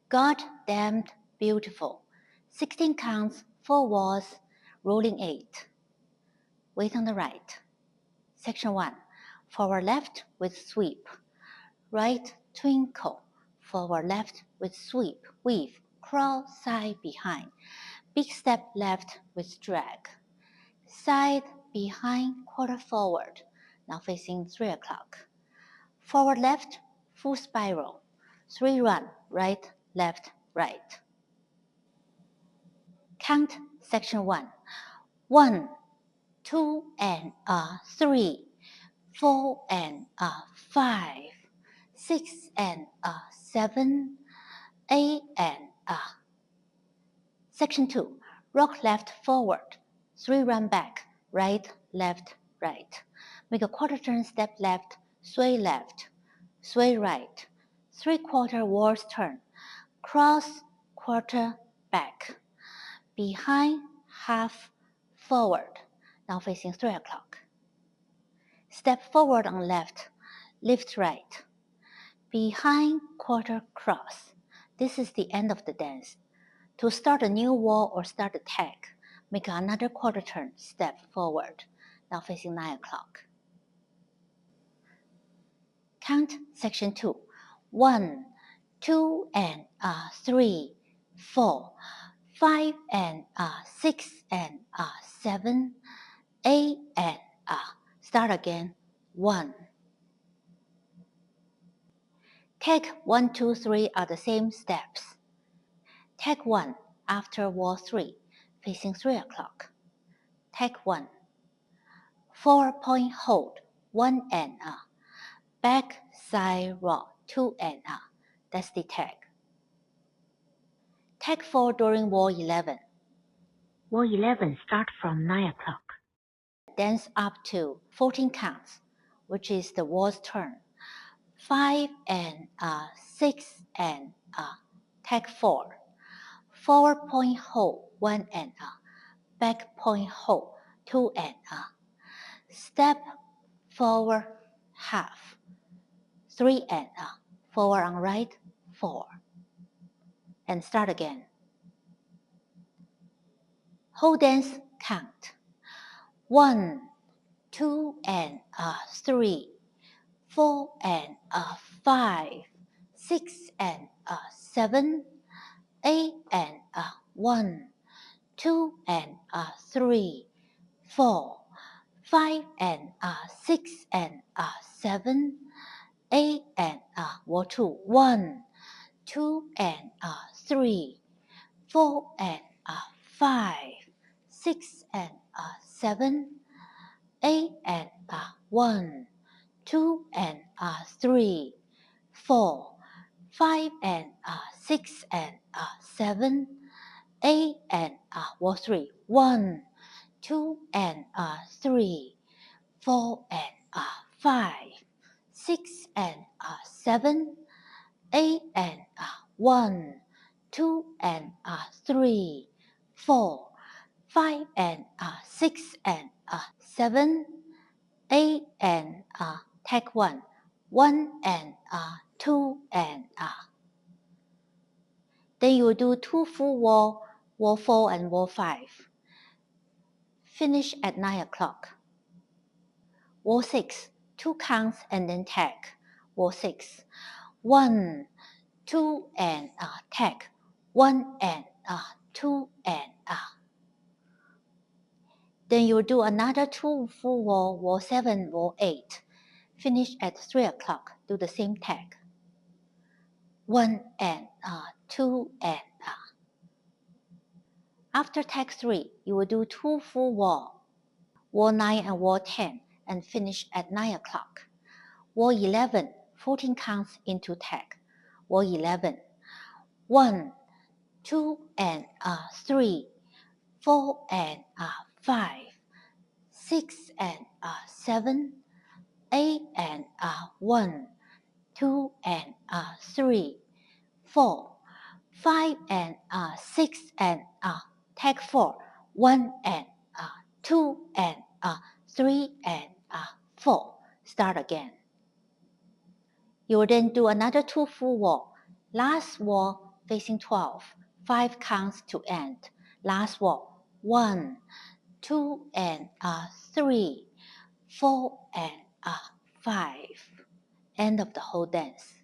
God damned beautiful. 16 counts, 4 walls, rolling 8. Weight on the right. Section 1. Forward left with sweep. Right twinkle. Forward left with sweep. Weave. Crawl side behind. Big step left with drag. Side behind quarter forward. Now facing 3 o'clock. Forward left, full spiral. 3 run, right, left, right. Count section 1. 1, 2 and 3, 4 and 5, 6 and 7, 8 and Section 2. Rock left forward. 3 run back, right, left, right. Make a quarter turn, step left, sway right. 3/4 waltz turn. Cross quarter back. Behind half forward. Now facing 3 o'clock. Step forward on left, lift right. Behind quarter cross. This is the end of the dance. To start a new wall or start a tag, make another quarter turn, step forward. Now facing 9 o'clock. Count section 2. 1, 2 and 3, 4, 5 and 6 and 7, 8 and start again. 1. Tag 1, 2, 3 are the same steps. Tag 1 after wall 3, facing 3 o'clock. Tag 1. 4-point hold, 1 and back side rock, 2 and that's the tag. Tag 4 during wall 11. Wall 11 start from 9 o'clock. Dance up to 14 counts, which is the wall's turn. 5 and 6 and tag 4. 4-point hold, 1 and back point hold, 2 and step forward half, 3 and forward on right, 4. And start again. Whole dance count. 1, 2 and 3, 4 and 5, 6 and 7, 8 and 1, 2 and 3, 4, 5 and 6 and 7, 8 and wall 2, 1, 2 and 3, 4 and 5, 6 and 7, 8 and 1, 2 and 3, 4, 5 and 6 and 7, 8 and wall 3, 1, 2 and 3, 4 and 5, 6 and 7, 8 and 1, 2 and 3, 4, 5 and 6 and 7, 8 and tag 1, 1 and 2 and then you do 2 full wall, wall 4 and wall 5. Finish at 9 o'clock. Wall 6, 2 counts and then tag. Wall 6, 1, 2 and tag, 1 and 2 and then you do another 2 full wall, wall 7, wall 8. Finish at 3 o'clock. Do the same tag. 1 and 2 and after tag 3, you will do 2 full wall, wall 9 and wall 10, and finish at 9 o'clock. Wall 11, 14 counts into tag. Wall 11, 1, 2 and 3, 4 and 5, 6 and 7, 8 and 1, 2 and 3, 4, 5 and 6 and tag 4, 1 and 2 and 3 and 4. Start again. You will then do another 2 full wall. Last wall, facing 12, 5 counts to end. Last wall, 1, 2 and 3, 4 and 5. End of the whole dance.